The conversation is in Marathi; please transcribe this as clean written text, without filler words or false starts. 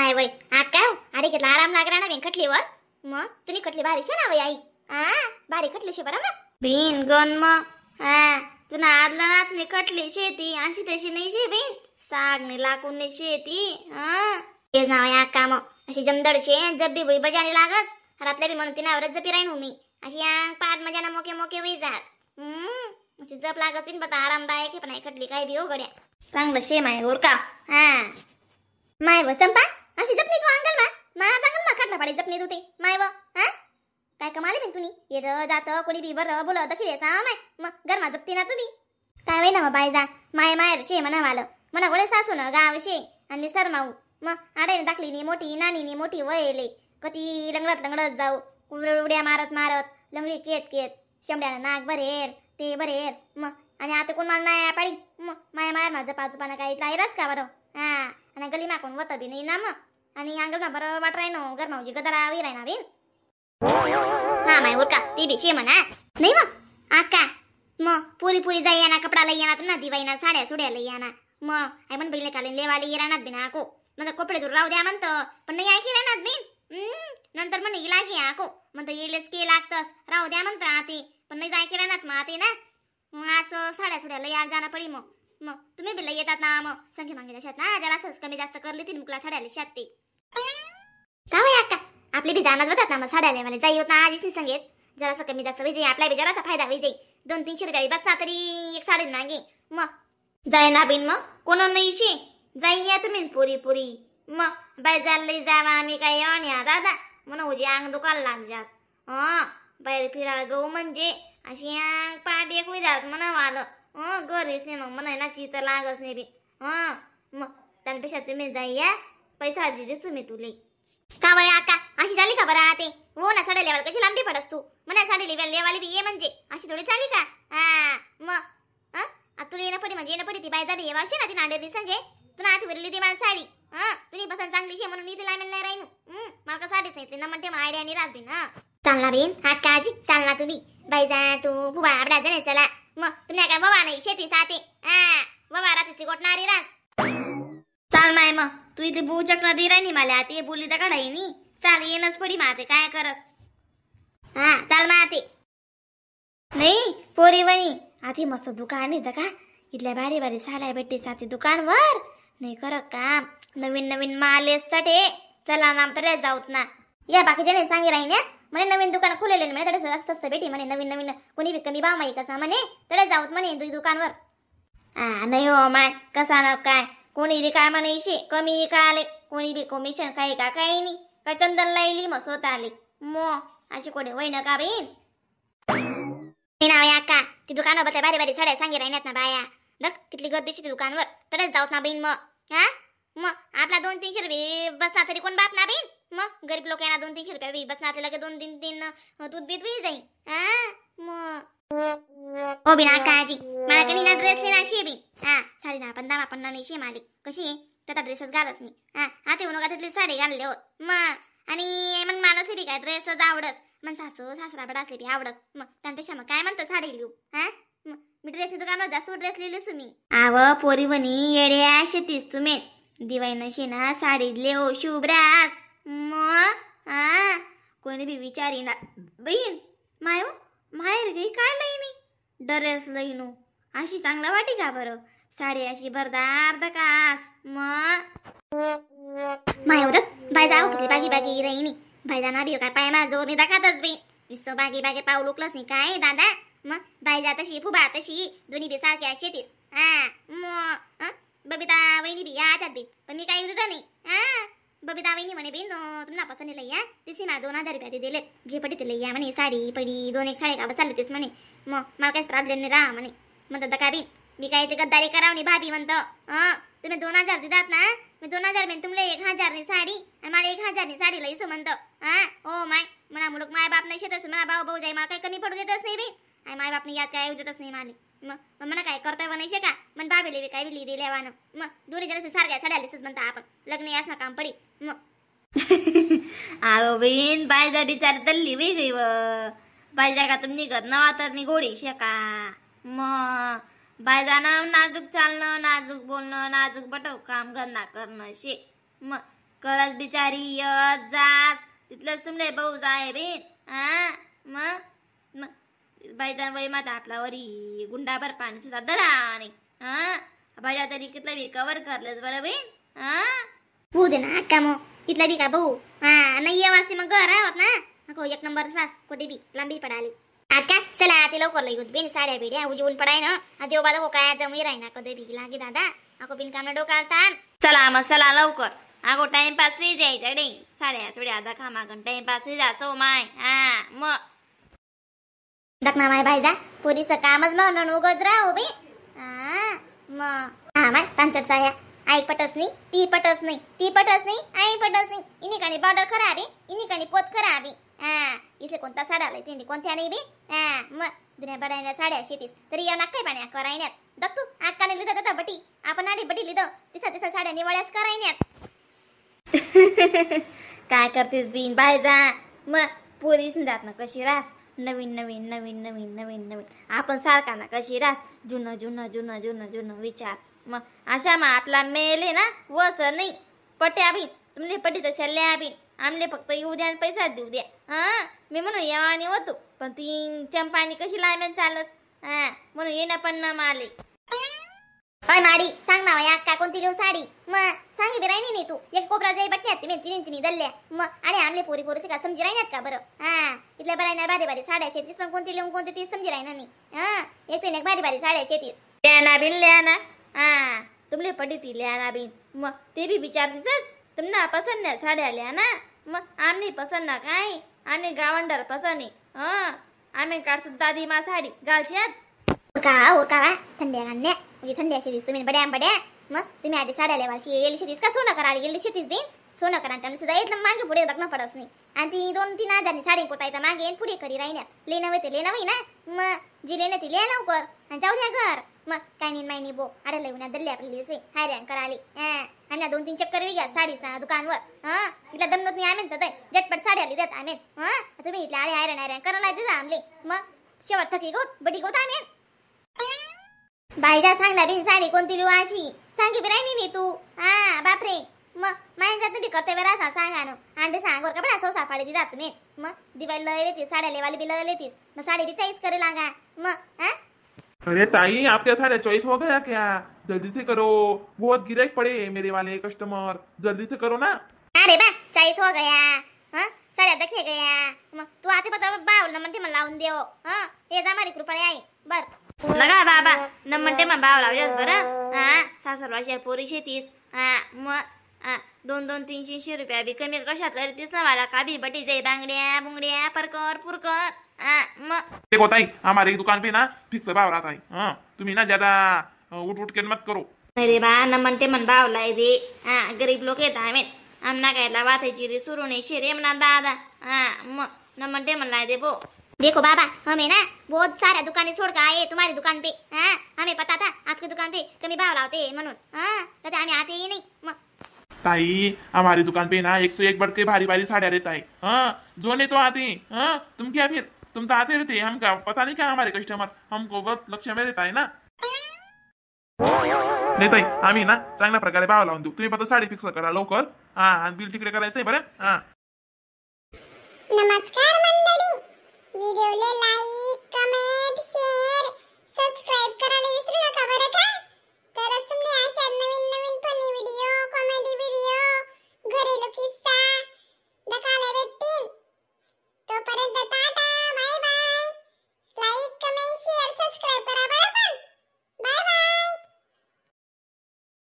काय वय आ काय हो अरे घेतला आराम लागला ना बेन खटलीवर मग तुम्ही खटली भारी शे ना वय आई भारी खटली शे बरं मग बीन गन मग तुला आदला नात ने खटली शेती अशी तशी नाही शे बीन सागने लाकून ने शेती तेच नाव या काम अशी जमदड शे जब्बी बुडी बजानी लागस रातल्या बी म्हणते ना वरच जपी राहीन मी अशी आंग पाट मजाना मोके मोके वई जास अशी जप लागस बिन बता आरामदायक आहे पण आई खटली काय बी हो गड्या चांगलं शे माय उरका माय व संपा अशी जपणी तू अंगल मा चांगल मा खटला पाडी जपणी तू ते माय व काय कमाले बिन तुनी येत जात कोणी बी बरं बोल दखिले सा माय मग गरमा जपती ना तुम्ही काय वय ना मग बाय जा माय मायर शे म्हणा वाल म्हणा गोळे सासू ना गाव शे आणि सरमाऊ मग आडाने दाखली नी मोठी नानी नी मोठी वयले कधी लंगडत जाऊ उड्या मारत मारत लंगडी केत केत शंभड्यानं नाक भरेर ते भरेर मग आणि आता कोण मला नाही पाडी मग माया मायर माझं पाचपानं काही राहिराच का बरं आणि गली माकून वत बी नाही ना मग आणि अंगण बरं वाट राही नो गरमावजी गदरा वी राही ना बिन माय उरका ती बी शे म्हणा नाही मग आका मग पुरी जाई ना कपडा लई येणार ना दिवाईना साड्या सुड्या लई येणार मग आई म्हण बघले काले लेवाले येणार बिना आको म्हणजे कपडे दूर राहू द्या म्हणतं पण नाही ऐकी राहणार बिन नंतर म्हणे गेला की आको म्हणतं येलेच के लागतस राहू द्या म्हणतं आती पण नाही जायकी राहणार मग आते ना मग आज साड्या सुड्या लई आज जाणं पडी मग तुम्ही बी लई येतात ना मग संख्या मागे शेत ना जरा असंच कमी जास्त करली ती मुकला साड्याला शेत ते का वय आका आपली बी जाणच होतात ना मग साड्याला मला जाई होत ना आधीच नाही संगेच जरासं कमी जास्त विजयी आपल्या बी जरासा फायदा विजयी 200-300 रुपये बसता तरी एक साडी मागे मग जाय ना बिन मग कोण नाही शे जाई या तुम्ही पुरी मग बाय चालली जावा आम्ही काय या दादा म्हणून उजी अंग दुखायला लाग जास बाहेर फिरायला गहू म्हणजे अशी अंग पाठ एक जास म्हणा वालं घरीच नाही मग म्हणा ना चित लागच नाही बी मग त्यापेक्षा तुम्ही जाई या पैसा दिलीस तुम्ही तुले का वय आका अशी झाली का बरं ते हो ना साड्या लेवाल कशी लांबी पडस तू म्हणा साडी लेवाली बी ये म्हणजे अशी थोडी चाली का मग तुला येणं पडी म्हणजे येणं पडी ती बाय जाडी येवा अशी ना ती नांदेली संगे तुला आधी वरली ती मला साडी तुम्ही पसंत चांगली शे म्हणून मी तिला नाही राहीन मला का साडीच नाही ना म्हणते मग आयडिया नाही राहत बिन चालना बिन हा काजी चालना तुम्ही बाई जा तू बुबा आपडा जणे चला मग तुम्ही काय बाबा नाही शेती साथे बाबा रात्री गोटणारी रास चाल माय मग तू इथे बू चक्र दे राही मला ते बोलली तर काढाई नी चाल येणच पडी माते काय करस चाल माते नाही पोरी वणी आधी मस्त दुकान येतं का इथल्या भारी भारी साड्या भेटते साथी दुकानवर नाही कर काम नवीन माल साठी चला ना तर जाऊत ना या बाकीच्या सांगी राही ना म्हणे नवीन दुकान खुलेले म्हणे तडे स्वस्त भेटी म्हणे नवीन कोणी बी कमी भाव माही कसा म्हणे तडे जाऊत म्हणे दुकानवर नाही हो माय कसा ना काय कोणी बी काय म्हणे शे कमी काले कोणी बी कमिशन काही का काही नाही काय चंदन लाईली मग स्वतः आली अशी कोणी वय ना का बीन नाव या का ती दुकानावर बसल्या भारी साड्या सांगे राहण्यात ना बाया लग कितली गर्दीशी ती दुकानवर तडच जाऊत ना बीन मग आपला 200-300 रुपये बसला तरी कोण बाप ना बीन मग गरीब लोक यांना 200-300 रुपये बसला तरी लगे 2-3 दूध बीत होई जाईल मग हो बिना काजी मला कधी ना ड्रेस लेना शे बी साडी ना पण दामा पण नाही शे मालिक कशी त्याचा ड्रेसच घालच नाही आता येऊ नका तिथली साडी घालले हो मग आणि मग मला बी काय ड्रेसच आवडत मग सासरा बडा असले बी आवडत मग त्यांपेक्षा मग काय म्हणतं साडी लिहू मी ड्रेस दुकानावर जास्त ड्रेस लिहिलीस तुम्ही आव पोरी बनी येड्या शेतीस तुम्ही दिवाळी नशी ना साडी लेव शुभ्रास मग कोणी बी विचारी ना बहीण माहेर गे काय लईनी ड्रेस लईनो अशी चांगला वाटी का बरं साडी अशी भरदार दकास मग माय बाय जाऊ किती बागी राहिनी बाय जाणार बी काय पाय मला जोर नाही दाखवतच बी नुसतं बागी पाऊ लुकलंच नाही काय दादा मग बाय जा तशी फुबा तशी दोन्ही बी सारख्या शेतीस मग बबिता वहिनी बी याच्यात बी पण मी काही दिलं नाही बबिता वहिनी म्हणे बी तुम्हाला पसंत लई या तिथे मला 2000 रुपये दिलेत जे पडी ते लई या म्हणे साडी पडी 2-1 साडी का चालली तेच म्हणे मग मला काहीच प्रॉब्लेम नाही राहा म्हणे म्हणतात का बी मी काही गद्दारी करावणी भाभी म्हणतं तुम्ही 2000 देतात ना मी 2000 में तुमले 1000 नी साडी आणि मला 1000 नी साडी लईसो म्हणतं ओ माय म्हणा मुलग माय बाप नाही शेतच म्हणा भाऊ जाई मला काही कमी पडू देतच नाही बी आणि माय बापने यात काय उजतच नाही माले मग म्हणा काय कर्तव्य नाही शे का मन बाबेले काय बी लिहिली लेवानं मग दोन्ही जण सारख्या साड्या लिहिस म्हणता आपण लग्न यास ना काम पडी मग आलो बहीण बायजा बिचारी तल्ली वेगळी व बायजा का तुम्ही निघत नवा तर निघोडी शेका मग बायजानं नाजूक चालणं नाजूक बोलणं नाजूक बटव काम गन्ना करणं शे मग करत बिचारी यत जात तिथलं तुमले भाऊ जाय बिन हा मग बायदा वय माता आपला वरी गुंडाभर पाणी सुद्धा दरा आणि हा बाजा तरी कितलं बी कवर करलंच बरं बिन हा होऊ दे ना अक्का मग इथला बी का भाऊ हा नाही ये वाजते मग घर आहोत ना नको एक नंबर सास कुठे बी लांबी पडाली अक्का चला ते लवकर लई होत बेन साड्या बिड्या उजवून पडाय ना देव बादा हो काय जमी राही ना कधी बी लागे दादा अको बिन काम डोकाळतान चला मग चला लवकर अगो टाइमपास होई जायचं डे साड्या सोड्या आधा खामागण टाइमपास होई जा सो माय हा मग दखना माय भाईजा पोरीचं कामच म्हणून उगच राहू बे हा माय तांचट साया आई पटस नाही ती पटस नाही ती पटस नाही आई पटस नाही इनिकानी बॉर्डर खराबी इनिकानी पोत खराबी इथे कोणता साडा आलाय तिने कोणत्या नाही बी मग जुन्या बडायला साड्या शेतीस तरी या नाक काय पाणी करायण्यात दक्तू आकाने लिहिलं जाता बटी आपण आधी बटी लिहिलं तिसा साड्या निवड्यास करायण्यात काय करतेस बिन बाय जा मग पोरीस जात ना कशी रास नवीन नवीन नवीन नवीन नवीन नवीन आपण सारखा ना कशी रास जुनं जुनं जुनं जुनं जुनं विचार मग अशा मग आपला मेले ना वस नाही पट्या बी तुमने पटी तर शल्ल्या बी आमले फक्त येऊ द्या आणि पैसा देऊ द्या हा मी म्हणून येवानी होतो पण ती चंपानी कशी लायमेन चालस हा म्हणून येणं पण न माले अय माडी सांग ना या काय कोणती घेऊ साडी मग सांगी बी राहिनी नाही तू एक कोपरा जाई बटण्यात तुम्ही तिने दल्ल्या मग अरे आमले पोरी पोरीचे का समजी राहिनात का बरं हा इथल्या बरायना भारी भारी साड्या शेतीस पण कोणती लिहून कोणती ती समजी राहिना नाही हा एक भारी भारी साड्या शेतीस ल्याना बिन ल्याना हा तुमले पटी ती ल्याना बिन मग ते बी विचारतीसच तुमना पसंद नाही साड्या ल्याना मग आमनी पसंद ना काय आम्ही गावंडर पसंद आहे आम्ही काढ सुद्धा दी मा साडी घालशात उरका थंड्या घालण्या म्हणजे थंड्या शेतीस तुम्ही बड्या मग तुम्ही आधी साड्या लेवाशी येली शेतीस का सोनं करायला गेली शेतीस बिन सोनं करा त्यामुळे सुद्धा एकदम मागे पुढे दखणं पडत नाही आणि ती 2-3 हजारनी साडी कोटायचा मागे पुढे करी राहिण्यात लेणं ते लेणं ना मग जी लेणं ती लिहा लवकर आणि जाऊ द्या घर मग काय नाही माहिनी बो अरे लई दल्ली आपली दिसली हायऱ्यान कराली आणि 2-3 चक्कर वी घ्या साडीचा दुकानवर इथला दमनत नाही आमेन तर झटपट साड्या लिहितात आमेन तुम्ही इथल्या आळे हायऱ्यान करायला देता आमले मग शेवट थकी गोत बडी गोत आमेन बाईजा सांग ना बिन साडी कोणती लिहू अशी सांगी बी राहिनी नाही तू बापरे मग माझ्या जात बी कर्तव्य राहा सांगा ना अंडे सांगोर का बडा सोसा फाडी दिला तुम्ही मग दिवाळी लय लेतीस साड्या लेवाली बी लय लेतीस मग साडी बी चॉईस करे लागा मग अरे ताई आपके सारे चॉइस हो गया क्या जल्दी से करो बहुत गिराक पड़े मेरे वाले कस्टमर जल्दी से करो ना अरे बा चॉइस हो गया साड्या देखने गया मग तू आते बता बावल न म्हणते मला लावून देव हे जा मारी कृपया आहे बर नका बाबा न म्हणते मग बाव लावल्यास बरं सासरवाशी पोरी शेतीस मग 200-300 रुपया बी कमी कशात करतीस ना मला का बी बटी जाई बांगड्या बुंगड्या परकर पुरकर मग देखो ताई हमारी दुकान पे ना फिक्स भाव रहा है तुम्ही ना ज्यादा उठ उठ के मत करो अरे बा न म्हणते मन बाव लाई दे गरीब लोक येत आम्ही आमना कायला वाथायची रे सुरू नाही शेरे म्हणा दादा मग न म्हणते मन लाई दे बो देखो बाबा हमें ना बहुत सारा दुकानें छोड़ कर आए तुम्हारी दुकान पे हमें पता था आपकी दुकान पे कमी भाव लावते म्हणून तथे हमें आते ही नहीं ताई हमारी दुकान पे ना 101 बढ़ के भारी भारी साड़ियाँ रहता है जो नहीं तो आते तुम क्या फिर तुम तो आते रहते हम क्या पता नहीं क्या हमारे कस्टमर हमको बहुत लक्ष्य में रहता है ना नाही ताई आम्ही ना चांगल्या प्रकारे भाव लावून देऊ तुम्ही फक्त साडी फिक्स करा लवकर आणि बिल तिकडे करायचंय बरं नमस्कार मंडळी व्हिडिओला लाईक कमेंट शेअर सबस्क्राइब करायला विसरू नका बरं का तरच तुम्ही अशा नवीन